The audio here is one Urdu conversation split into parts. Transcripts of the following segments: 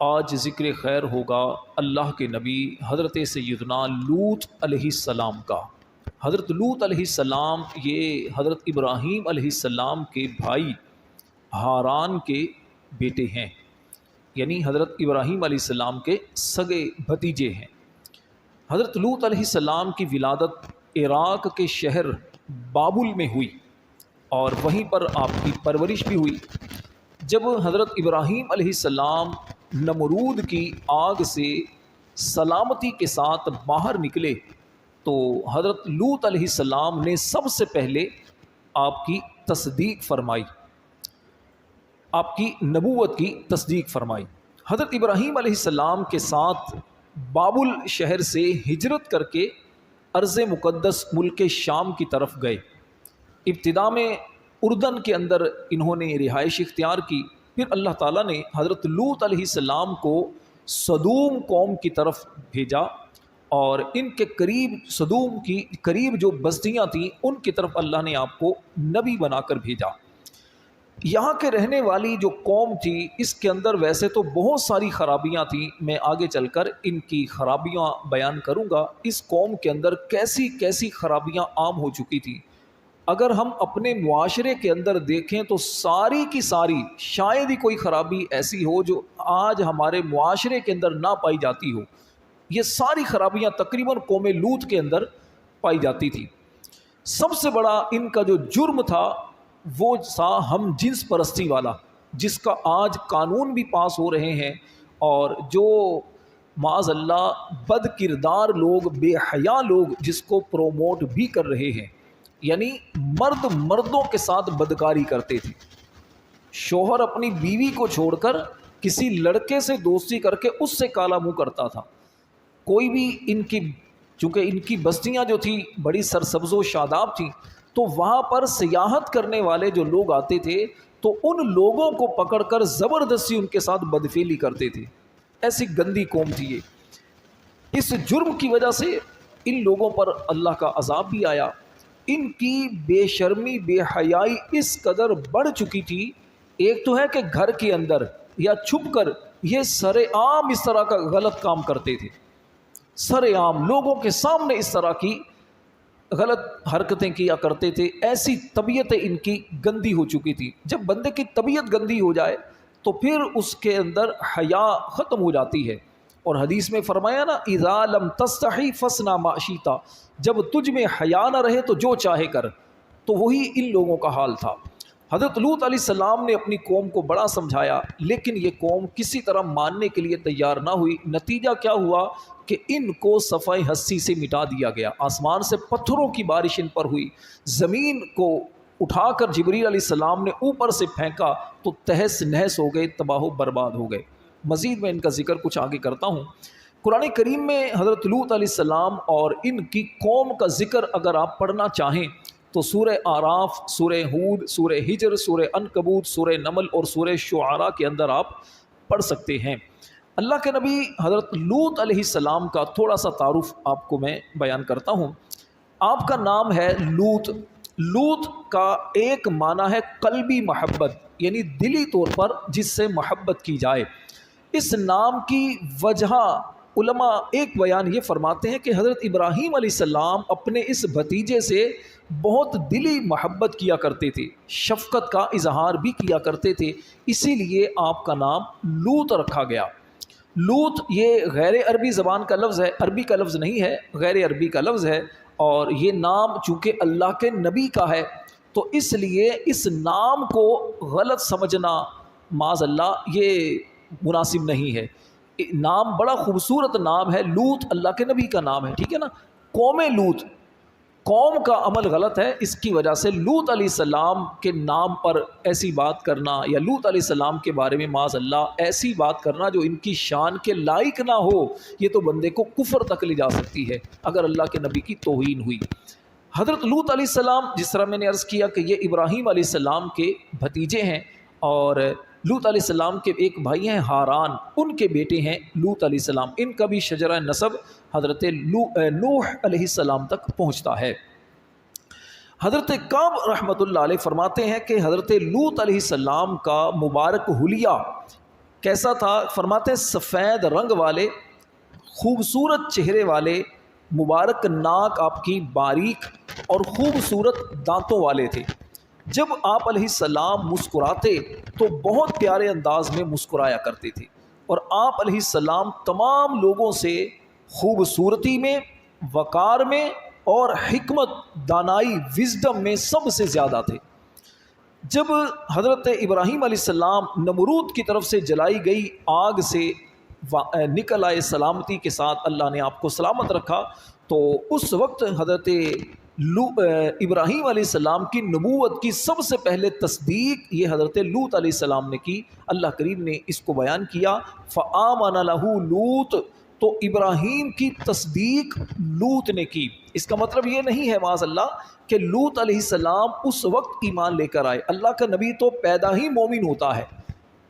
آج ذکر خیر ہوگا اللہ کے نبی حضرت سیدنا لوط علیہ السلام کا۔ حضرت لوط علیہ السلام یہ حضرت ابراہیم علیہ السلام کے بھائی ہاران کے بیٹے ہیں، یعنی حضرت ابراہیم علیہ السلام کے سگے بھتیجے ہیں۔ حضرت لوط علیہ السلام کی ولادت عراق کے شہر بابل میں ہوئی اور وہیں پر آپ کی پرورش بھی ہوئی۔ جب حضرت ابراہیم علیہ السلام نمرود کی آگ سے سلامتی کے ساتھ باہر نکلے تو حضرت لوط علیہ السلام نے سب سے پہلے آپ کی تصدیق فرمائی، آپ کی نبوت کی تصدیق فرمائی۔ حضرت ابراہیم علیہ السلام کے ساتھ بابل شہر سے ہجرت کر کے ارض مقدس ملک شام کی طرف گئے۔ ابتدا میں اردن کے اندر انہوں نے رہائش اختیار کی، پھر اللہ تعالیٰ نے حضرت لوط علیہ السلام کو سدوم قوم کی طرف بھیجا اور ان کے قریب سدوم کی قریب جو بستیاں تھیں ان کی طرف اللہ نے آپ کو نبی بنا کر بھیجا۔ یہاں کے رہنے والی جو قوم تھی اس کے اندر ویسے تو بہت ساری خرابیاں تھیں، میں آگے چل کر ان کی خرابیاں بیان کروں گا۔ اس قوم کے اندر کیسی کیسی خرابیاں عام ہو چکی تھیں، اگر ہم اپنے معاشرے کے اندر دیکھیں تو ساری کی ساری شاید ہی کوئی خرابی ایسی ہو جو آج ہمارے معاشرے کے اندر نہ پائی جاتی ہو۔ یہ ساری خرابیاں تقریباً قوم لوط کے اندر پائی جاتی تھی۔ سب سے بڑا ان کا جو جرم تھا وہ تھا ہم جنس پرستی والا، جس کا آج قانون بھی پاس ہو رہے ہیں، اور جو معاذ اللہ بد کردار لوگ، بے حیا لوگ جس کو پروموٹ بھی کر رہے ہیں۔ یعنی مرد مردوں کے ساتھ بدکاری کرتے تھے، شوہر اپنی بیوی کو چھوڑ کر کسی لڑکے سے دوستی کر کے اس سے کالا منہ کرتا تھا۔ کوئی بھی ان کی، چونکہ ان کی بستیاں جو تھیں بڑی سرسبز و شاداب تھیں، تو وہاں پر سیاحت کرنے والے جو لوگ آتے تھے تو ان لوگوں کو پکڑ کر زبردستی ان کے ساتھ بدفعلی کرتے تھے۔ ایسی گندی قوم تھی یہ۔ اس جرم کی وجہ سے ان لوگوں پر اللہ کا عذاب بھی آیا۔ ان کی بے شرمی بے حیائی اس قدر بڑھ چکی تھی، ایک تو ہے کہ گھر کے اندر یا چھپ کر یہ سر عام اس طرح کا غلط کام کرتے تھے، سر عام لوگوں کے سامنے اس طرح کی غلط حرکتیں کیا کرتے تھے۔ ایسی طبیعتیں ان کی گندی ہو چکی تھی۔ جب بندے کی طبیعت گندی ہو جائے تو پھر اس کے اندر حیا ختم ہو جاتی ہے، اور حدیث میں فرمایا نا اذا لم تستحی فاصنع ما شئت، جب تجھ میں حیا نہ رہے تو جو چاہے کر۔ تو وہی ان لوگوں کا حال تھا۔ حضرت لوط علیہ السلام نے اپنی قوم کو بڑا سمجھایا، لیکن یہ قوم کسی طرح ماننے کے لیے تیار نہ ہوئی۔ نتیجہ کیا ہوا کہ ان کو صفحہ ہستی سے مٹا دیا گیا۔ آسمان سے پتھروں کی بارش ان پر ہوئی، زمین کو اٹھا کر جبریل علیہ السلام نے اوپر سے پھینکا تو تہس نہس ہو گئے، تباہ و برباد ہو گئے۔ مزید میں ان کا ذکر کچھ آگے کرتا ہوں۔ قرآن کریم میں حضرت لوط علیہ السلام اور ان کی قوم کا ذکر اگر آپ پڑھنا چاہیں تو سورہ آراف، سورہ ہود، سورہ ہجر، سورہ عنکبوت، سورہ نمل اور سورہ شعراء کے اندر آپ پڑھ سکتے ہیں۔ اللہ کے نبی حضرت لوط علیہ السلام کا تھوڑا سا تعارف آپ کو میں بیان کرتا ہوں۔ آپ کا نام ہے لوط۔ لوط کا ایک معنی ہے قلبی محبت، یعنی دلی طور پر جس سے محبت کی جائے۔ اس نام کی وجہ علماء ایک بیان یہ فرماتے ہیں کہ حضرت ابراہیم علیہ السلام اپنے اس بھتیجے سے بہت دلی محبت کیا کرتے تھے، شفقت کا اظہار بھی کیا کرتے تھے، اسی لیے آپ کا نام لوط رکھا گیا۔ لوط یہ غیر عربی زبان کا لفظ ہے، عربی کا لفظ نہیں ہے، غیر عربی کا لفظ ہے، اور یہ نام چونکہ اللہ کے نبی کا ہے تو اس لیے اس نام کو غلط سمجھنا معاذ اللہ یہ مناسب نہیں ہے۔ نام بڑا خوبصورت نام ہے، لوط اللہ کے نبی کا نام ہے، ٹھیک ہے نا۔ قوم لوط، قوم کا عمل غلط ہے، اس کی وجہ سے لوط علیہ السلام کے نام پر ایسی بات کرنا یا لوط علیہ السلام کے بارے میں معاذ اللہ ایسی بات کرنا جو ان کی شان کے لائق نہ ہو، یہ تو بندے کو کفر تک لے جا سکتی ہے اگر اللہ کے نبی کی توہین ہوئی۔ حضرت لوط علیہ السلام، جس طرح میں نے عرض کیا کہ یہ ابراہیم علیہ السلام کے بھتیجے ہیں، اور لوط علیہ السلام کے ایک بھائی ہیں ہاران، ان کے بیٹے ہیں لوط علیہ السلام۔ ان کا بھی شجرہ نسب حضرت نوح علیہ السلام تک پہنچتا ہے۔ حضرت کعب رحمۃ اللہ علیہ فرماتے ہیں کہ حضرت لوط علیہ السلام کا مبارک حلیہ کیسا تھا؟ فرماتے ہیں سفید رنگ والے، خوبصورت چہرے والے، مبارک ناک آپ کی باریک اور خوبصورت دانتوں والے تھے۔ جب آپ علیہ السلام مسکراتے تو بہت پیارے انداز میں مسکرایا کرتے تھے، اور آپ علیہ السلام تمام لوگوں سے خوبصورتی میں، وقار میں اور حکمت، دانائی، وزڈم میں سب سے زیادہ تھے۔ جب حضرت ابراہیم علیہ السلام نمرود کی طرف سے جلائی گئی آگ سے نکل آئے سلامتی کے ساتھ، اللہ نے آپ کو سلامت رکھا، تو اس وقت حضرت ابراہیم علیہ السلام کی نبوت کی سب سے پہلے تصدیق یہ حضرت لوط علیہ السلام نے کی۔ اللہ کریم نے اس کو بیان کیا، فآمن لہ لوط، تو ابراہیم کی تصدیق لوط نے کی۔ اس کا مطلب یہ نہیں ہے معاذ اللہ کہ لوط علیہ السلام اس وقت ایمان لے کر آئے۔ اللہ کا نبی تو پیدا ہی مومن ہوتا ہے،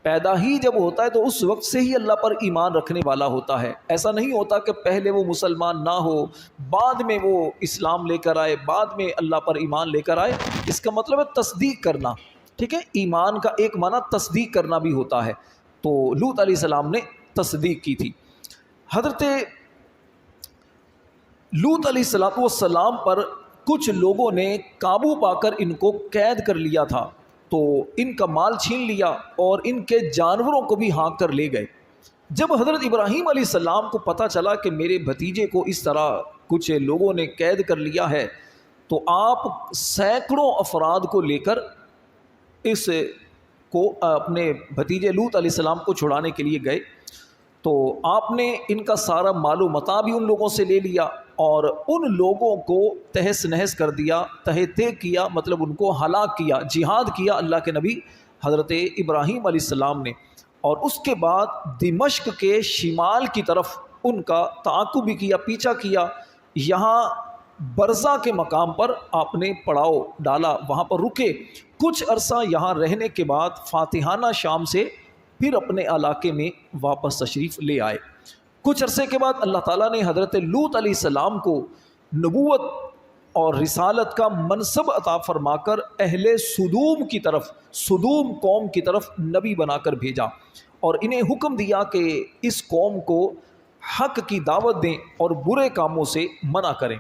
پیدا ہی جب ہوتا ہے تو اس وقت سے ہی اللہ پر ایمان رکھنے والا ہوتا ہے۔ ایسا نہیں ہوتا کہ پہلے وہ مسلمان نہ ہو، بعد میں وہ اسلام لے کر آئے، بعد میں اللہ پر ایمان لے کر آئے۔ اس کا مطلب ہے تصدیق کرنا، ٹھیک ہے؟ ایمان کا ایک معنی تصدیق کرنا بھی ہوتا ہے۔ تو لوط علیہ السلام نے تصدیق کی تھی۔ حضرت لوط علیہ السلام پر کچھ لوگوں نے قابو پا کر ان کو قید کر لیا تھا، تو ان کا مال چھین لیا اور ان کے جانوروں کو بھی ہانک کر لے گئے۔ جب حضرت ابراہیم علیہ السلام کو پتہ چلا کہ میرے بھتیجے کو اس طرح کچھ لوگوں نے قید کر لیا ہے، تو آپ سینکڑوں افراد کو لے کر اس کو اپنے بھتیجے لوط علیہ السلام کو چھڑانے کے لیے گئے۔ تو آپ نے ان کا سارا مال و متاع بھی ان لوگوں سے لے لیا اور ان لوگوں کو تہس نہس کر دیا، تہہ تے کیا، مطلب ان کو ہلاک کیا، جہاد کیا اللہ کے نبی حضرت ابراہیم علیہ السلام نے۔ اور اس کے بعد دمشق کے شمال کی طرف ان کا تعاقب بھی کیا، پیچھا کیا۔ یہاں برزہ کے مقام پر آپ نے پڑاؤ ڈالا، وہاں پر رکے، کچھ عرصہ یہاں رہنے کے بعد فاتحانہ شام سے پھر اپنے علاقے میں واپس تشریف لے آئے۔ کچھ عرصے کے بعد اللہ تعالیٰ نے حضرت لوط علیہ السلام کو نبوت اور رسالت کا منصب عطا فرما کر اہل سدوم کی طرف، سدوم قوم کی طرف نبی بنا کر بھیجا، اور انہیں حکم دیا کہ اس قوم کو حق کی دعوت دیں اور برے کاموں سے منع کریں۔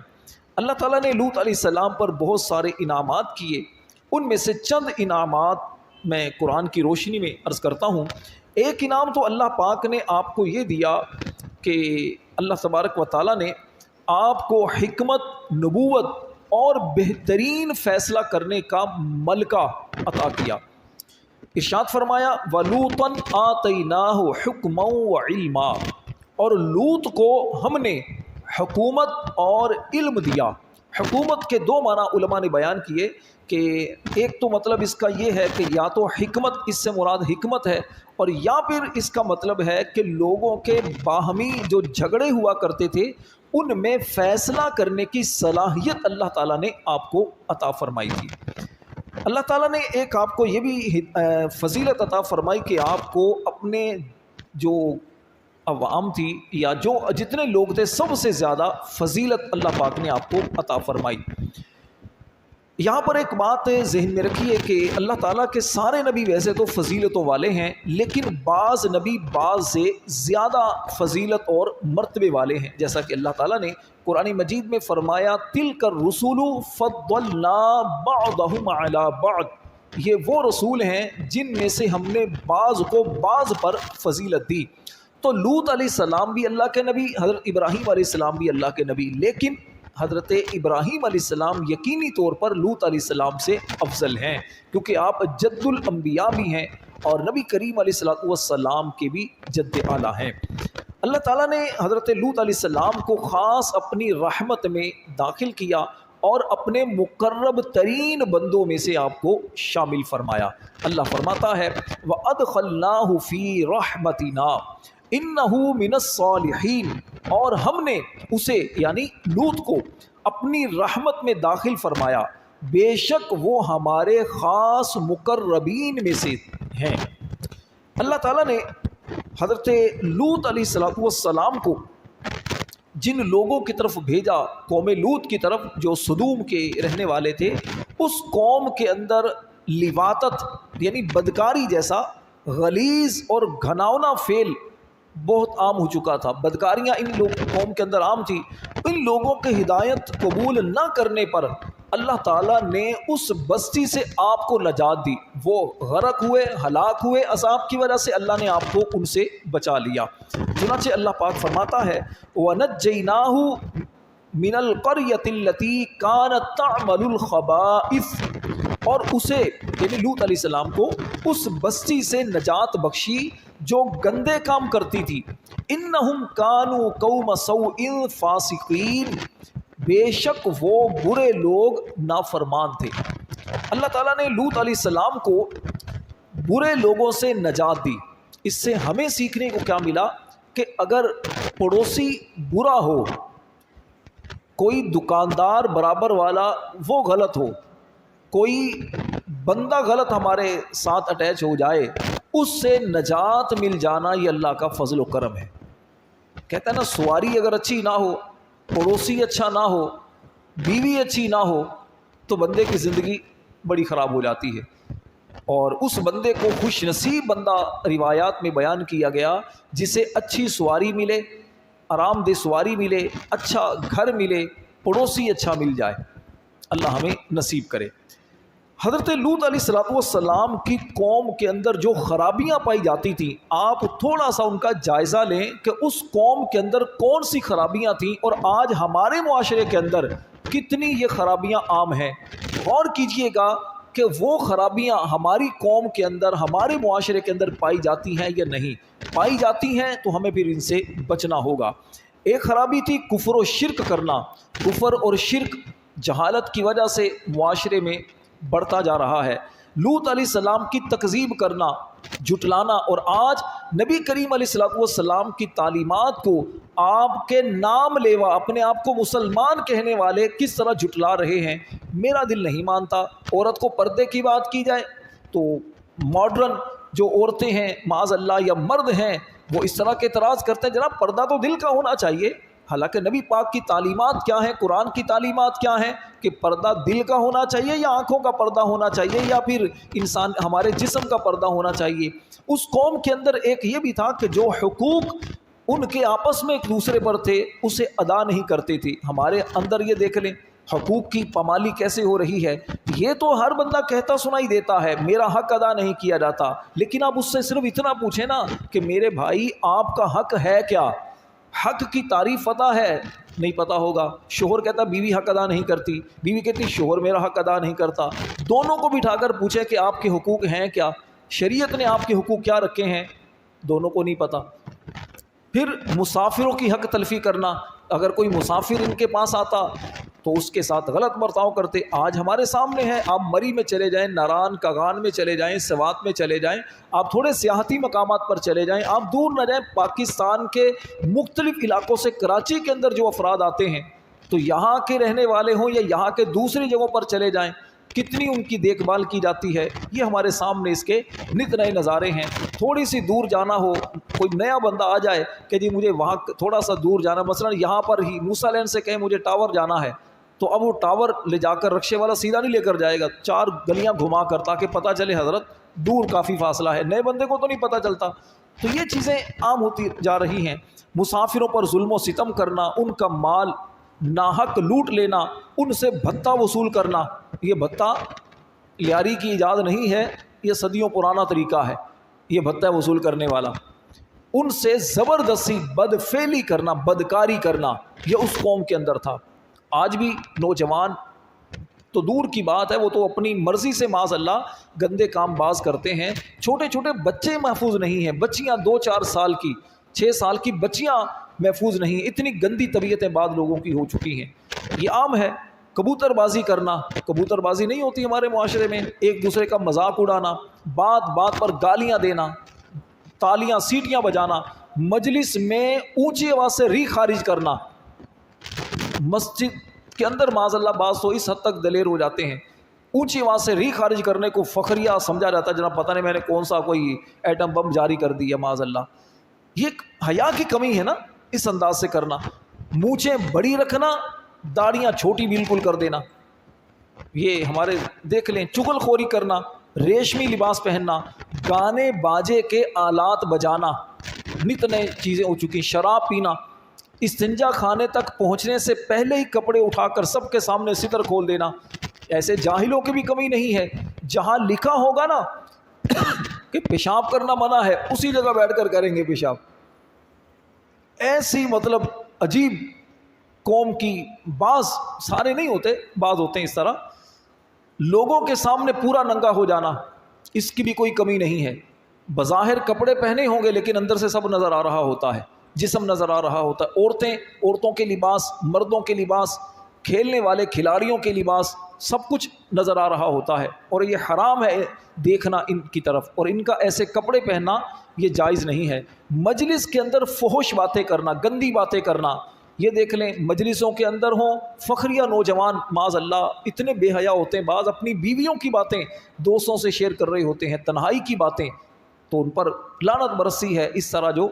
اللہ تعالیٰ نے لوط علیہ السلام پر بہت سارے انعامات کیے، ان میں سے چند انعامات میں قرآن کی روشنی میں عرض کرتا ہوں۔ ایک انعام تو اللہ پاک نے آپ کو یہ دیا کہ اللہ تبارک و تعالیٰ نے آپ کو حکمت، نبوت اور بہترین فیصلہ کرنے کا ملکہ عطا کیا۔ ارشاد فرمایا وَلُوطًا آتَيْنَاهُ حُكْمًا وَعِلْمًا، اور لوط کو ہم نے حکومت اور علم دیا۔ حکومت کے دو معنی علماء نے بیان کیے کہ ایک تو مطلب اس کا یہ ہے کہ یا تو حکمت، اس سے مراد حکمت ہے، اور یا پھر اس کا مطلب ہے کہ لوگوں کے باہمی جو جھگڑے ہوا کرتے تھے ان میں فیصلہ کرنے کی صلاحیت اللہ تعالیٰ نے آپ کو عطا فرمائی تھی۔ اللہ تعالیٰ نے ایک آپ کو یہ بھی فضیلت عطا فرمائی کہ آپ کو اپنے جو عوام تھی یا جو جتنے لوگ تھے سب سے زیادہ فضیلت اللہ پاک نے آپ کو عطا فرمائی۔ یہاں پر ایک بات ذہن میں رکھیے کہ اللہ تعالیٰ کے سارے نبی ویسے تو فضیلتوں والے ہیں، لیکن بعض نبی بعض سے زیادہ فضیلت اور مرتبے والے ہیں، جیسا کہ اللہ تعالیٰ نے قرآن مجید میں فرمایا تِلْكَ الرُّسُلُ فَضَّلْنَا بَعْضَهُمْ عَلَى بَعْضٍ، یہ وہ رسول ہیں جن میں سے ہم نے بعض کو بعض پر فضیلت دی۔ تو لوط علیہ السلام بھی اللہ کے نبی، حضرت ابراہیم علیہ السلام بھی اللہ کے نبی، لیکن حضرت ابراہیم علیہ السلام یقینی طور پر لوط علیہ السلام سے افضل ہیں، کیونکہ آپ جد الانبیاء بھی ہیں اور نبی کریم علیہ السلام کے بھی جد اعلیٰ ہیں۔ اللہ تعالیٰ نے حضرت لوط علیہ السلام کو خاص اپنی رحمت میں داخل کیا اور اپنے مقرب ترین بندوں میں سے آپ کو شامل فرمایا۔ اللہ فرماتا ہے وَأَدْخَلْنَاهُ فِي رَحْمَتِنَا إِنَّهُ مِنَ الصَّالِحِينَ، اور ہم نے اسے یعنی لوط کو اپنی رحمت میں داخل فرمایا، بے شک وہ ہمارے خاص مقربین میں سے ہیں۔ اللہ تعالیٰ نے حضرت لوط علیہ السلام کو جن لوگوں کی طرف بھیجا، قوم لوط کی طرف جو سدوم کے رہنے والے تھے، اس قوم کے اندر لواطت یعنی بدکاری جیسا غلیظ اور گھناؤنا فعل بہت عام ہو چکا تھا، بدکاریاں ان قوم کے اندر عام تھی۔ ان لوگوں کے ہدایت قبول نہ کرنے پر اللہ تعالیٰ نے اس بستی سے آپ کو نجات دی، وہ غرق ہوئے، ہلاک ہوئے، عذاب کی وجہ سے اللہ نے آپ کو ان سے بچا لیا۔ چنانچہ اللہ پاک فرماتا ہے وَنَجَّيْنَاهُ مِنَ الْقَرْيَةِ الَّتِي كَانَتْ تَعْمَلُ الْخَبَائِثَ، اور اسے یعنی لوط علیہ السلام کو اس بستی سے نجات بخشی جو گندے کام کرتی تھی۔ انہم کانوا قوم سوء فاسقین، بے شک وہ برے لوگ نافرمان تھے۔ اللہ تعالیٰ نے لوط علیہ السلام کو برے لوگوں سے نجات دی۔ اس سے ہمیں سیکھنے کو کیا ملا کہ اگر پڑوسی برا ہو، کوئی دکاندار برابر والا وہ غلط ہو، کوئی بندہ غلط ہمارے ساتھ اٹیچ ہو جائے، اس سے نجات مل جانا یہ اللہ کا فضل و کرم ہے۔ کہتا ہے نا، سواری اگر اچھی نہ ہو، پڑوسی اچھا نہ ہو، بیوی اچھی نہ ہو، تو بندے کی زندگی بڑی خراب ہو جاتی ہے۔ اور اس بندے کو خوش نصیب بندہ روایات میں بیان کیا گیا جسے اچھی سواری ملے، آرام دہ سواری ملے، اچھا گھر ملے، پڑوسی اچھا مل جائے، اللہ ہمیں نصیب کرے۔ حضرت لوط علیہ السلام کی قوم کے اندر جو خرابیاں پائی جاتی تھیں، آپ تھوڑا سا ان کا جائزہ لیں کہ اس قوم کے اندر کون سی خرابیاں تھیں اور آج ہمارے معاشرے کے اندر کتنی یہ خرابیاں عام ہیں۔ غور کیجئے گا کہ وہ خرابیاں ہماری قوم کے اندر، ہمارے معاشرے کے اندر پائی جاتی ہیں یا نہیں پائی جاتی ہیں، تو ہمیں پھر ان سے بچنا ہوگا۔ ایک خرابی تھی کفر و شرک کرنا۔ کفر اور شرک جہالت کی وجہ سے معاشرے میں بڑھتا جا رہا ہے۔ لوط علیہ السلام کی تکذیب کرنا، جھٹلانا، اور آج نبی کریم علیہ السلام کی تعلیمات کو آپ کے نام لیوا، اپنے آپ کو مسلمان کہنے والے کس طرح جھٹلا رہے ہیں۔ میرا دل نہیں مانتا عورت کو پردے کی بات کی جائے تو ماڈرن جو عورتیں ہیں معاذ اللہ یا مرد ہیں وہ اس طرح کے اعتراض کرتے ہیں، جناب پردہ تو دل کا ہونا چاہیے۔ حالانکہ نبی پاک کی تعلیمات کیا ہیں، قرآن کی تعلیمات کیا ہیں کہ پردہ دل کا ہونا چاہیے یا آنکھوں کا پردہ ہونا چاہیے یا پھر انسان ہمارے جسم کا پردہ ہونا چاہیے۔ اس قوم کے اندر ایک یہ بھی تھا کہ جو حقوق ان کے آپس میں ایک دوسرے پر تھے اسے ادا نہیں کرتے تھے۔ ہمارے اندر یہ دیکھ لیں حقوق کی پامالی کیسے ہو رہی ہے۔ یہ تو ہر بندہ کہتا سنائی دیتا ہے میرا حق ادا نہیں کیا جاتا، لیکن آپ اس سے صرف اتنا پوچھیں نا کہ میرے بھائی آپ کا حق ہے کیا؟ حق کی تعریف پتہ ہے؟ نہیں پتہ ہوگا۔ شوہر کہتا بیوی حق ادا نہیں کرتی، بیوی کہتی شوہر میرا حق ادا نہیں کرتا۔ دونوں کو بٹھا کر پوچھے کہ آپ کے حقوق ہیں کیا، شریعت نے آپ کے حقوق کیا رکھے ہیں، دونوں کو نہیں پتہ۔ پھر مسافروں کی حق تلفی کرنا، اگر کوئی مسافر ان کے پاس آتا تو اس کے ساتھ غلط برتاؤ کرتے۔ آج ہمارے سامنے ہے، آپ مری میں چلے جائیں، ناران کاغان میں چلے جائیں، سوات میں چلے جائیں، آپ تھوڑے سیاحتی مقامات پر چلے جائیں، آپ دور نہ جائیں، پاکستان کے مختلف علاقوں سے کراچی کے اندر جو افراد آتے ہیں تو یہاں کے رہنے والے ہوں یا یہاں کے دوسری جگہوں پر چلے جائیں، کتنی ان کی دیکھ بھال کی جاتی ہے۔ یہ ہمارے سامنے اس کے نت نئے نظارے ہیں۔ تھوڑی سی دور جانا ہو، کوئی نیا بندہ آ جائے کہ جی مجھے وہاں تھوڑا سا دور جانا، مثلا یہاں پر ہی موسیٰ لین سے کہیں مجھے ٹاور جانا ہے، تو اب وہ ٹاور لے جا کر رکشے والا سیدھا نہیں لے کر جائے گا، 4 گلیاں گھما کر، تاکہ پتہ چلے حضرت دور کافی فاصلہ ہے، نئے بندے کو تو نہیں پتہ چلتا۔ تو یہ چیزیں عام ہوتی جا رہی ہیں۔ مسافروں پر ظلم و ستم کرنا، ان کا مال ناحق لوٹ لینا، ان سے بھتہ وصول کرنا، یہ بھتہ لیاری کی ایجاد نہیں ہے، یہ صدیوں پرانا طریقہ ہے یہ بھتہ وصول کرنے والا۔ ان سے زبردستی بدفعلی کرنا، بدکاری کرنا، یہ اس قوم کے اندر تھا۔ آج بھی نوجوان تو دور کی بات ہے، وہ تو اپنی مرضی سے معاذ اللہ گندے کام باز کرتے ہیں۔ چھوٹے چھوٹے بچے محفوظ نہیں ہیں، بچیاں 2-4 سال کی، 6 سال کی بچیاں محفوظ نہیں ہیں، اتنی گندی طبیعتیں بعض لوگوں کی ہو چکی ہیں۔ یہ عام ہے۔ کبوتر بازی کرنا، کبوتر بازی نہیں ہوتی ہمارے معاشرے میں، ایک دوسرے کا مذاق اڑانا، بات بات پر گالیاں دینا، تالیاں سیٹیاں بجانا، مجلس میں اونچی آواز سے ری خارج کرنا۔ مسجد کے اندر معاذ اللہ بعض تو اس حد تک دلیر ہو جاتے ہیں، اونچی آواز سے ری خارج کرنے کو فخریہ سمجھا جاتا ہے، جناب پتہ نہیں میں نے کون سا کوئی ایٹم بم جاری کر دیا معاذ اللہ۔ یہ حیا کی کمی ہے نا اس انداز سے کرنا۔ مونچھیں بڑی رکھنا، داڑیاں چھوٹی بالکل کر دینا، یہ ہمارے دیکھ لیں۔ چغل خوری کرنا، ریشمی لباس پہننا، گانے باجے کے آلات بجانا، نت نئے چیزیں ہو چکی، شراب پینا، استنجا خانے تک پہنچنے سے پہلے ہی کپڑے اٹھا کر سب کے سامنے ستر کھول دینا۔ ایسے جاہلوں کی بھی کمی نہیں ہے، جہاں لکھا ہوگا نا کہ پیشاب کرنا منع ہے اسی جگہ بیٹھ کر کریں گے پیشاب۔ ایسی مطلب عجیب قوم کی، بعض سارے نہیں ہوتے، بعض ہوتے ہیں اس طرح، لوگوں کے سامنے پورا ننگا ہو جانا، اس کی بھی کوئی کمی نہیں ہے۔ بظاہر کپڑے پہنے ہوں گے لیکن اندر سے سب نظر آ رہا ہوتا ہے، جسم نظر آ رہا ہوتا ہے، عورتوں کے لباس، مردوں کے لباس، کھیلنے والے کھلاڑیوں کے لباس، سب کچھ نظر آ رہا ہوتا ہے، اور یہ حرام ہے دیکھنا ان کی طرف، اور ان کا ایسے کپڑے پہننا یہ جائز نہیں ہے۔ مجلس کے اندر فحش باتیں کرنا، گندی باتیں کرنا، یہ دیکھ لیں مجلسوں کے اندر ہوں، فخریہ نوجوان معاذ اللہ اتنے بے حیا ہوتے ہیں، بعض اپنی بیویوں کی باتیں دوستوں سے شیئر کر رہے ہوتے ہیں، تنہائی کی باتیں، تو ان پر لعنت برسی ہے اس طرح جو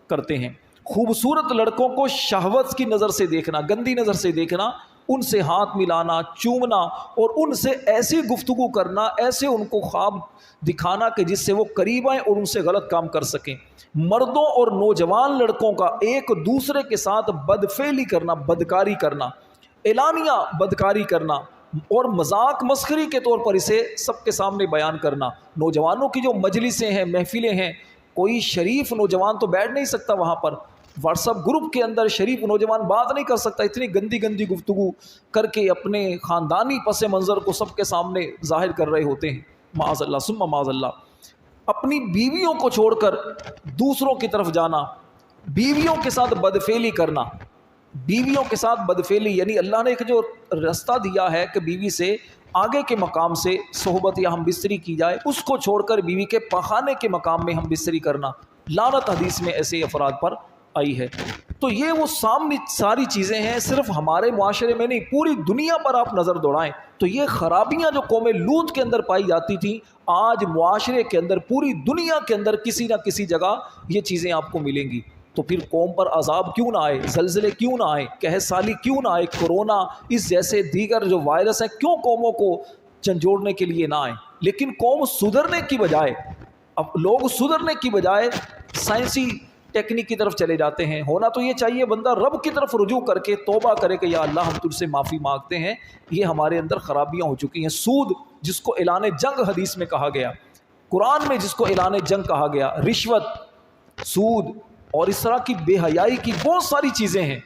کرتے ہیں۔ خوبصورت لڑکوں کو شہوت کی نظر سے دیکھنا، گندی نظر سے دیکھنا، ان سے ہاتھ ملانا، چومنا، اور ان سے ایسی گفتگو کرنا، ایسے ان کو خواب دکھانا کہ جس سے وہ قریب آئیں اور ان سے غلط کام کر سکیں۔ مردوں اور نوجوان لڑکوں کا ایک دوسرے کے ساتھ بدفعلی کرنا، بدکاری کرنا، اعلانیہ بدکاری کرنا، اور مذاق مسخری کے طور پر اسے سب کے سامنے بیان کرنا۔ نوجوانوں کی جو مجلسیں ہیں، محفلیں ہیں، کوئی شریف نوجوان تو بیٹھ نہیں سکتا وہاں پر، واٹس ایپ گروپ کے اندر شریف نوجوان بات نہیں کر سکتا، اتنی گندی گندی گفتگو کر کے اپنے خاندانی پس منظر کو سب کے سامنے ظاہر کر رہے ہوتے ہیں، معاذ اللہ ثم معاذ اللہ۔ اپنی بیویوں کو چھوڑ کر دوسروں کی طرف جانا، بیویوں کے ساتھ بدفعلی کرنا، بیویوں کے ساتھ بدفعلی یعنی اللہ نے ایک جو رستہ دیا ہے کہ بیوی سے آگے کے مقام سے صحبت یا ہم بستری کی جائے، اس کو چھوڑ کر بیوی کے پخانے کے مقام میں ہم بستری کرنا، لعنت حدیث میں ایسے افراد پر آئی ہے۔ تو یہ وہ سامنے ساری چیزیں ہیں، صرف ہمارے معاشرے میں نہیں، پوری دنیا پر آپ نظر دوڑائیں تو یہ خرابیاں جو قوم لوط کے اندر پائی جاتی تھیں، آج معاشرے کے اندر پوری دنیا کے اندر کسی نہ کسی جگہ یہ چیزیں آپ کو ملیں گی۔ تو پھر قوم پر عذاب کیوں نہ آئے، زلزلے کیوں نہ آئے، قحط سالی کیوں نہ آئے، کورونا اس جیسے دیگر جو وائرس ہیں کیوں قوموں کو جھنجھوڑنے کے لیے نہ آئیں؟ لیکن قوم سدھرنے کی بجائے، اب لوگ سدھرنے کی بجائے سائنسی ٹیکنیک کی طرف چلے جاتے ہیں۔ ہونا تو یہ چاہیے بندہ رب کی طرف رجوع کر کے توبہ کرے کہ یا اللہ ہم تجھ سے معافی مانگتے ہیں، یہ ہمارے اندر خرابیاں ہو چکی ہیں۔ سود جس کو اعلان جنگ حدیث میں کہا گیا، قرآن میں جس کو اعلان جنگ کہا گیا، رشوت، سود اور اس طرح کی بے حیائی کی بہت ساری چیزیں ہیں،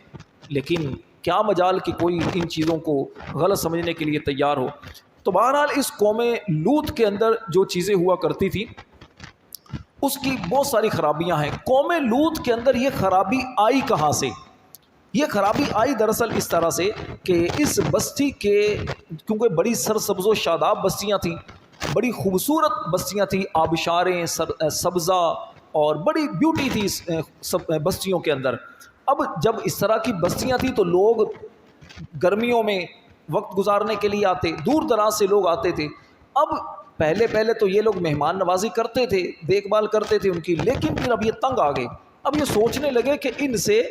لیکن کیا مجال کہ کوئی ان چیزوں کو غلط سمجھنے کے لیے تیار ہو۔ تو بہرحال اس قوم لوط کے اندر جو چیزیں ہوا کرتی تھی اس کی بہت ساری خرابیاں ہیں۔ قوم لوط کے اندر یہ خرابی آئی کہاں سے؟ یہ خرابی آئی دراصل اس طرح سے کہ اس بستی کے، کیونکہ بڑی سرسبز و شاداب بستیاں تھیں، بڑی خوبصورت بستیاں تھیں، آبشاریں، سبزہ اور بڑی بیوٹی تھی اس بستیوں کے اندر۔ اب جب اس طرح کی بستیاں تھیں تو لوگ گرمیوں میں وقت گزارنے کے لیے آتے، دور دراز سے لوگ آتے تھے۔ اب پہلے تو یہ لوگ مہمان نوازی کرتے تھے، دیکھ بھال کرتے تھے ان کی، لیکن پھر اب یہ تنگ آ گئے، اب یہ سوچنے لگے کہ ان سے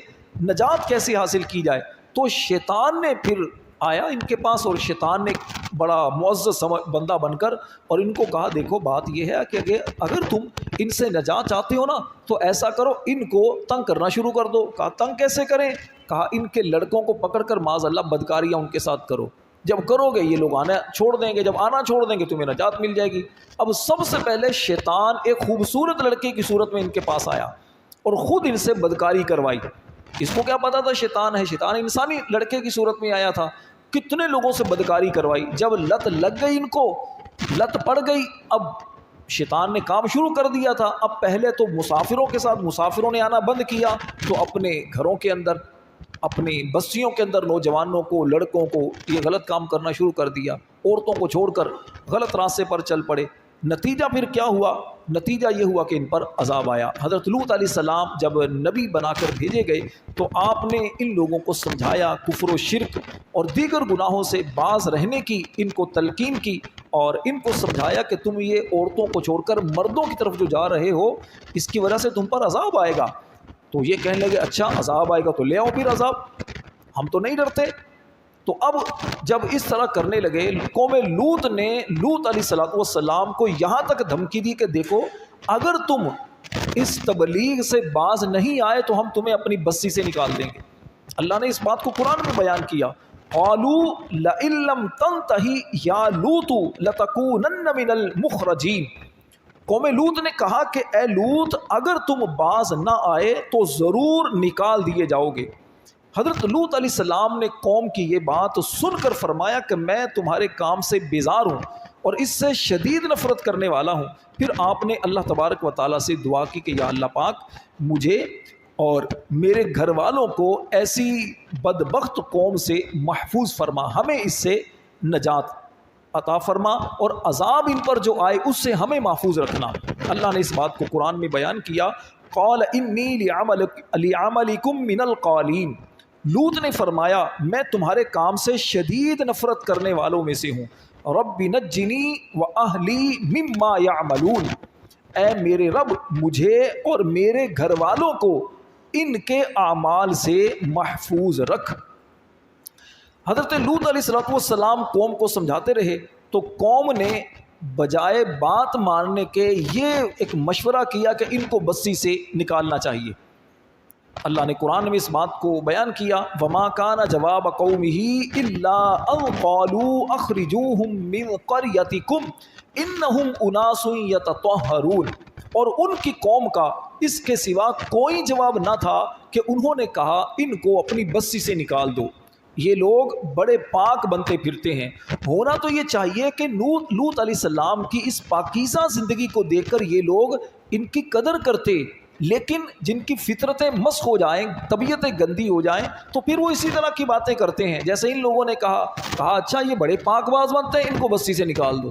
نجات کیسے حاصل کی جائے۔ تو شیطان نے پھر آیا ان کے پاس، اور شیطان نے بڑا معزز بندہ بن کر اور ان کو کہا دیکھو بات یہ ہے کہ اگر تم ان سے نجات چاہتے ہو نا تو ایسا کرو، ان کو تنگ کرنا شروع کر دو۔ کہا تنگ کیسے کریں؟ کہا ان کے لڑکوں کو پکڑ کر معاذ اللہ بدکاریاں ان کے ساتھ کرو، جب کرو گے یہ لوگ آنا چھوڑ دیں گے، جب آنا چھوڑ دیں گے تمہیں نجات مل جائے گی۔ اب سب سے پہلے شیطان ایک خوبصورت لڑکے کی صورت میں ان کے پاس آیا اور خود ان سے بدکاری کروائی۔ اس کو کیا پتا تھا شیطان ہے؟ شیطان انسانی لڑکے کی صورت میں آیا تھا، کتنے لوگوں سے بدکاری کروائی۔ جب لت لگ گئی، ان کو لت پڑ گئی، اب شیطان نے کام شروع کر دیا تھا۔ اب پہلے تو مسافروں کے ساتھ، مسافروں نے آنا بند کیا، تو اپنے گھروں کے اندر، اپنی بستیوں کے اندر نوجوانوں کو، لڑکوں کو یہ غلط کام کرنا شروع کر دیا، عورتوں کو چھوڑ کر غلط راستے پر چل پڑے۔ نتیجہ پھر کیا ہوا؟ نتیجہ یہ ہوا کہ ان پر عذاب آیا۔ حضرت لوط علیہ السلام جب نبی بنا کر بھیجے گئے تو آپ نے ان لوگوں کو سمجھایا، کفر و شرک اور دیگر گناہوں سے باز رہنے کی ان کو تلقین کی، اور ان کو سمجھایا کہ تم یہ عورتوں کو چھوڑ کر مردوں کی طرف جو جا رہے ہو، اس کی وجہ سے تم پر عذاب آئے گا۔ تو یہ کہنے لگے اچھا عذاب آئے گا تو لے آؤ پھر عذاب، ہم تو نہیں ڈرتے۔ تو اب جب اس طرح کرنے لگے قوم لوط نے لوط علیہ السلام کو یہاں تک دھمکی دی کہ دیکھو اگر تم اس تبلیغ سے باز نہیں آئے تو ہم تمہیں اپنی بستی سے نکال دیں گے۔ اللہ نے اس بات کو قرآن میں بیان کیا، قالوا لئن لم تنتہی یا لوط لتکونن من المخرجین۔ قوم لوط نے کہا کہ اے لوط اگر تم باز نہ آئے تو ضرور نکال دیے جاؤ گے۔ حضرت لوط علیہ السلام نے قوم کی یہ بات سن کر فرمایا کہ میں تمہارے کام سے بیزار ہوں اور اس سے شدید نفرت کرنے والا ہوں۔ پھر آپ نے اللہ تبارک و تعالیٰ سے دعا کی کہ یا اللہ پاک مجھے اور میرے گھر والوں کو ایسی بدبخت قوم سے محفوظ فرما، ہمیں اس سے نجات عطا فرما اور عذاب ان پر جو آئے اس سے ہمیں محفوظ رکھنا۔ اللہ نے اس بات کو قرآن میں بیان کیا، قال انی لعملکم من القالین۔ لوط نے فرمایا میں تمہارے کام سے شدید نفرت کرنے والوں میں سے ہوں۔ رب نجنی واہلی مما یعملون، اے میرے رب مجھے اور میرے گھر والوں کو ان کے اعمال سے محفوظ رکھ۔ حضرت لوط علیہ السلام قوم کو سمجھاتے رہے تو قوم نے بجائے بات ماننے کے یہ ایک مشورہ کیا کہ ان کو بستی سے نکالنا چاہیے۔ اللہ نے قرآن میں اس بات کو بیان کیا، وما کان جواب قومہ الا ان قالوا اخرجوہم من قریتکم انہم اناس یتطہرون۔ اور ان کی قوم کا اس کے سوا کوئی جواب نہ تھا کہ انہوں نے کہا ان کو اپنی بستی سے نکال دو، یہ لوگ بڑے پاک بنتے پھرتے ہیں۔ ہونا تو یہ چاہیے کہ لوط علیہ السلام کی اس پاکیزہ زندگی کو دیکھ کر یہ لوگ ان کی قدر کرتے، لیکن جن کی فطرتیں مسخ ہو جائیں، طبیعتیں گندی ہو جائیں تو پھر وہ اسی طرح کی باتیں کرتے ہیں۔ جیسے ان لوگوں نے کہا اچھا یہ بڑے پاک باز بنتے ہیں، ان کو بستی سے نکال دو۔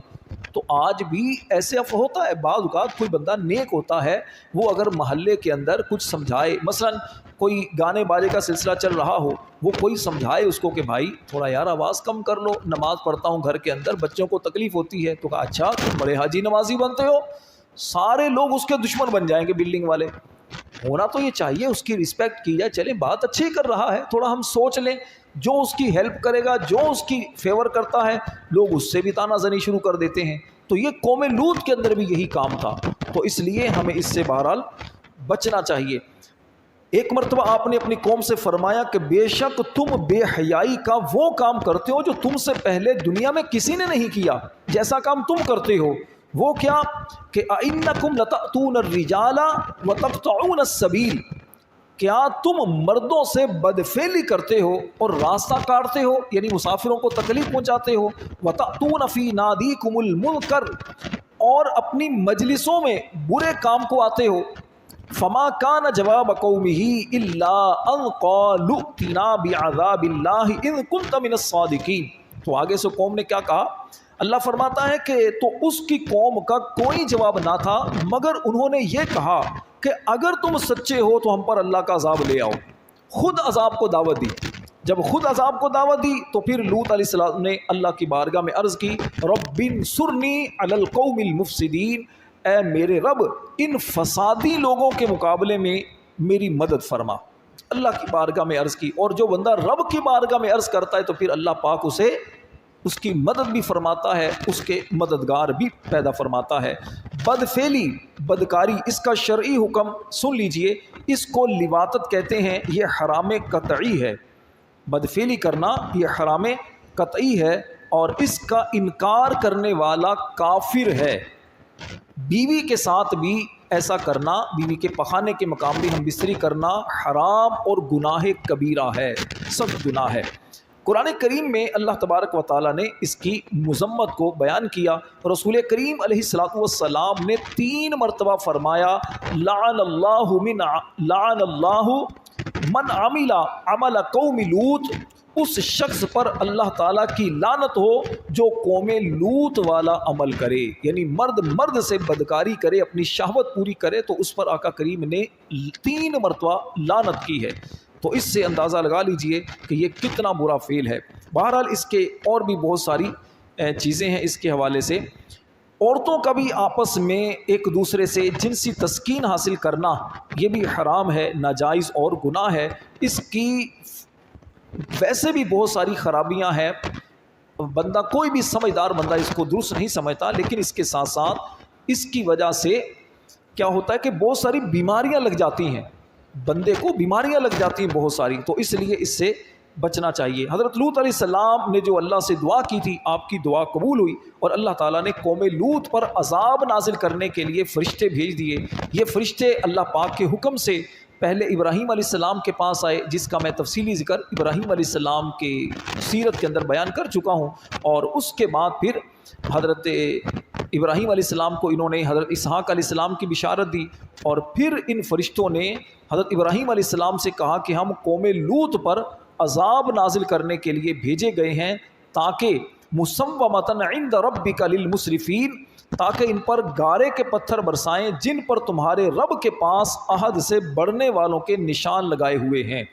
تو آج بھی ایسے ہوتا ہے، بعض اوقات کوئی بندہ نیک ہوتا ہے، وہ اگر محلے کے اندر کچھ سمجھائے، مثلا کوئی گانے باجے کا سلسلہ چل رہا ہو، وہ کوئی سمجھائے اس کو کہ بھائی تھوڑا یار آواز کم کر لو، نماز پڑھتا ہوں گھر کے اندر، بچوں کو تکلیف ہوتی ہے، تو کہا اچھا تم بڑے حاجی نمازی بنتے ہو، سارے لوگ اس کے دشمن بن جائیں گے بلڈنگ والے۔ ہونا تو یہ چاہیے اس کی رسپیکٹ کی جائے، چلیں بات اچھی کر رہا ہے، تھوڑا ہم سوچ لیں، جو اس کی ہیلپ کرے گا، جو اس کی فیور کرتا ہے، لوگ اس سے بھی تانا زنی شروع کر دیتے ہیں۔ تو یہ قوم لوط کے اندر بھی یہی کام تھا، تو اس لیے ہمیں اس سے بہرحال بچنا چاہیے۔ ایک مرتبہ آپ نے اپنی قوم سے فرمایا کہ بے شک تم بے حیائی کا وہ کام کرتے ہو جو تم سے پہلے دنیا میں کسی نے نہیں کیا، جیسا کام تم کرتے ہو وہ کیا کہ اَإِنَّكُمْ لَتَأْتُونَ الرِّجَالَ وَتَقْطَعُونَ السَّبِيلَ، کیا تم مردوں سے بدفعلی کرتے ہو اور راستہ کاٹتے ہو، یعنی مسافروں کو تکلیف پہنچاتے ہو، وَتَأْتُونَ فِي نَادِيكُمُ الْمُنْكَرَ، اور اپنی مجلسوں میں برے کام کو آتے ہو۔ فما کان جواب قومہ الا ان قالوا ائتنا بعذاب اللہ ان کنت من الصادقین۔ تو آگے سے قوم نے کیا کہا؟ اللہ فرماتا ہے کہ تو اس کی قوم کا کوئی جواب نہ تھا مگر انہوں نے یہ کہا کہ اگر تم سچے ہو تو ہم پر اللہ کا عذاب لے آؤ۔ خود عذاب کو دعوت دی۔ جب خود عذاب کو دعوت دی تو پھر لوط علیہ السلام نے اللہ کی بارگاہ میں عرض کی، رب انصرنی علی القوم المفسدین، اے میرے رب ان فسادی لوگوں کے مقابلے میں میری مدد فرما۔ اللہ کی بارگاہ میں عرض کی، اور جو بندہ رب کی بارگاہ میں عرض کرتا ہے تو پھر اللہ پاک اسے اس کی مدد بھی فرماتا ہے، اس کے مددگار بھی پیدا فرماتا ہے۔ بدفعلی، بدکاری، اس کا شرعی حکم سن لیجئے، اس کو لواطت کہتے ہیں، یہ حرام قطعی ہے۔ بدفعلی کرنا یہ حرام قطعی ہے اور اس کا انکار کرنے والا کافر ہے۔ بیوی کے ساتھ بھی ایسا کرنا، بیوی کے پخانے کے مقام بھی ہم بستری کرنا حرام اور گناہ کبیرہ ہے، سخت گناہ ہے۔ قرآن کریم میں اللہ تبارک و تعالیٰ نے اس کی مذمت کو بیان کیا۔ رسول کریم علیہ السلام نے 3 مرتبہ فرمایا لعن اللہ من عمل عمل قوم لوط، اس شخص پر اللہ تعالیٰ کی لعنت ہو جو قوم لوط والا عمل کرے، یعنی مرد سے بدکاری کرے، اپنی شہوت پوری کرے، تو اس پر آقا کریم نے 3 مرتبہ لعنت کی ہے۔ تو اس سے اندازہ لگا لیجئے کہ یہ کتنا برا فعل ہے۔ بہرحال اس کے اور بھی بہت ساری چیزیں ہیں اس کے حوالے سے۔ عورتوں کا بھی آپس میں ایک دوسرے سے جنسی تسکین حاصل کرنا یہ بھی حرام ہے، ناجائز اور گناہ ہے۔ اس کی ویسے بھی بہت ساری خرابیاں ہیں، بندہ کوئی بھی سمجھدار بندہ اس کو درست نہیں سمجھتا، لیکن اس کے ساتھ ساتھ اس کی وجہ سے کیا ہوتا ہے کہ بہت ساری بیماریاں لگ جاتی ہیں، بندے کو بیماریاں لگ جاتی ہیں بہت ساری، تو اس لیے اس سے بچنا چاہیے۔ حضرت لوط علیہ السلام نے جو اللہ سے دعا کی تھی، آپ کی دعا قبول ہوئی، اور اللہ تعالیٰ نے قوم لوط پر عذاب نازل کرنے کے لیے فرشتے بھیج دیے۔ یہ فرشتے اللہ پاک کے حکم سے پہلے ابراہیم علیہ السلام کے پاس آئے، جس کا میں تفصیلی ذکر ابراہیم علیہ السلام کے سیرت کے اندر بیان کر چکا ہوں، اور اس کے بعد پھر حضرت ابراہیم علیہ السلام کو انہوں نے حضرت اسحاق علیہ السلام کی بشارت دی، اور پھر ان فرشتوں نے حضرت ابراہیم علیہ السلام سے کہا کہ ہم قوم لوط پر عذاب نازل کرنے کے لیے بھیجے گئے ہیں، تاکہ مسومۃ عند ربک للمسرفین، تاکہ ان پر گارے کے پتھر برسائیں جن پر تمہارے رب کے پاس عہد سے بڑھنے والوں کے نشان لگائے ہوئے ہیں۔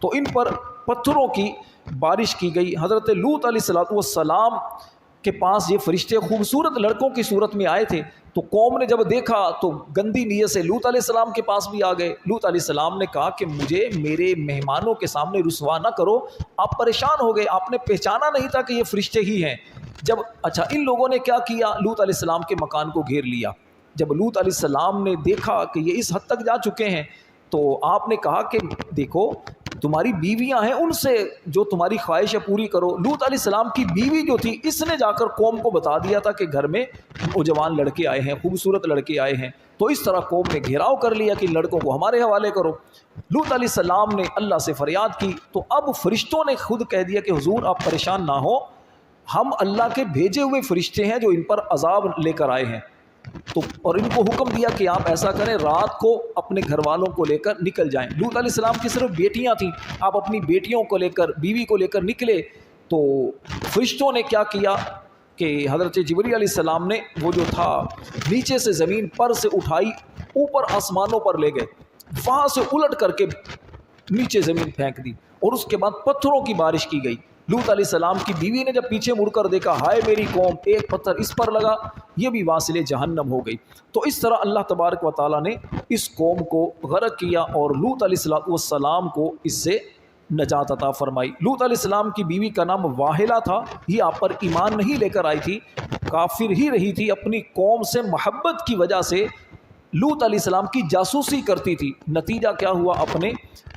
تو ان پر پتھروں کی بارش کی گئی۔ حضرت لوط علیہ السلام کے پاس یہ فرشتے خوبصورت لڑکوں کی صورت میں آئے تھے، تو قوم نے جب دیکھا تو گندی نیت سے لوط علیہ السلام کے پاس بھی آ گئے۔ لوط علیہ السلام نے کہا کہ مجھے میرے مہمانوں کے سامنے رسوا نہ کرو۔ آپ پریشان ہو گئے، آپ نے پہچانا نہیں تھا کہ یہ فرشتے ہی ہیں۔ جب اچھا ان لوگوں نے کیا کیا، لوط علیہ السلام کے مکان کو گھیر لیا۔ جب لوط علیہ السلام نے دیکھا کہ یہ اس حد تک جا چکے ہیں، تو آپ نے کہا کہ دیکھو تمہاری بیویاں ہیں، ان سے جو تمہاری خواہش ہے پوری کرو۔ لوط علیہ السلام کی بیوی جو تھی، اس نے جا کر قوم کو بتا دیا تھا کہ گھر میں نوجوان لڑکے آئے ہیں، خوبصورت لڑکے آئے ہیں، تو اس طرح قوم نے گھیراؤ کر لیا کہ لڑکوں کو ہمارے حوالے کرو۔ لوط علیہ السلام نے اللہ سے فریاد کی، تو اب فرشتوں نے خود کہہ دیا کہ حضور آپ پریشان نہ ہو، ہم اللہ کے بھیجے ہوئے فرشتے ہیں جو ان پر عذاب لے کر آئے ہیں۔ تو اور ان کو حکم دیا کہ آپ ایسا کریں، رات کو اپنے گھر والوں کو لے کر نکل جائیں۔ لوط علیہ السلام کی صرف بیٹیاں تھیں، آپ اپنی بیٹیوں کو لے کر، بیوی کو لے کر نکلے۔ تو فرشتوں نے کیا کیا کہ حضرت جبریل علیہ السلام نے وہ جو تھا نیچے سے زمین پر سے اٹھائی، اوپر آسمانوں پر لے گئے، وہاں سے الٹ کر کے نیچے زمین پھینک دی، اور اس کے بعد پتھروں کی بارش کی گئی۔ لوط علیہ السلام کی بیوی نے جب پیچھے مڑ کر دیکھا، ہائے میری قوم، ایک پتھر اس پر لگا، یہ بھی واصل جہنم ہو گئی۔ تو اس طرح اللہ تبارک و تعالیٰ نے اس قوم کو غرق کیا، اور لوط علیہ السلام کو اس سے نجات عطا فرمائی۔ لوط علیہ السلام کی بیوی کا نام واحلہ تھا، یہ آپ پر ایمان نہیں لے کر آئی تھی، کافر ہی رہی تھی، اپنی قوم سے محبت کی وجہ سے لوط علیہ السلام کی جاسوسی کرتی تھی۔ نتیجہ کیا ہوا، اپنے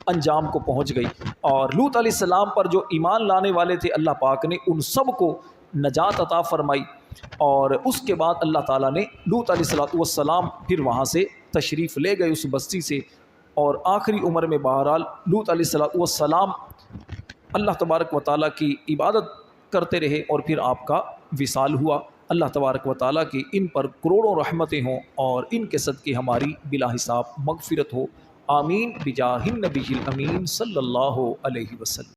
انجام کو پہنچ گئی۔ اور لوط علیہ السلام پر جو ایمان لانے والے تھے، اللہ پاک نے ان سب کو نجات عطا فرمائی، اور اس کے بعد اللہ تعالیٰ نے لوط علیہ السلام پھر وہاں سے تشریف لے گئے اس بستی سے، اور آخری عمر میں بہرحال لوط علیہ السلام اللہ تبارک و تعالیٰ کی عبادت کرتے رہے، اور پھر آپ کا وصال ہوا۔ اللہ تبارک و تعالیٰ کی ان پر کروڑوں رحمتیں ہوں، اور ان کے صدقے ہماری بلا حساب مغفرت ہو۔ آمین بجاہ النبی الامین صلی اللہ علیہ وسلم۔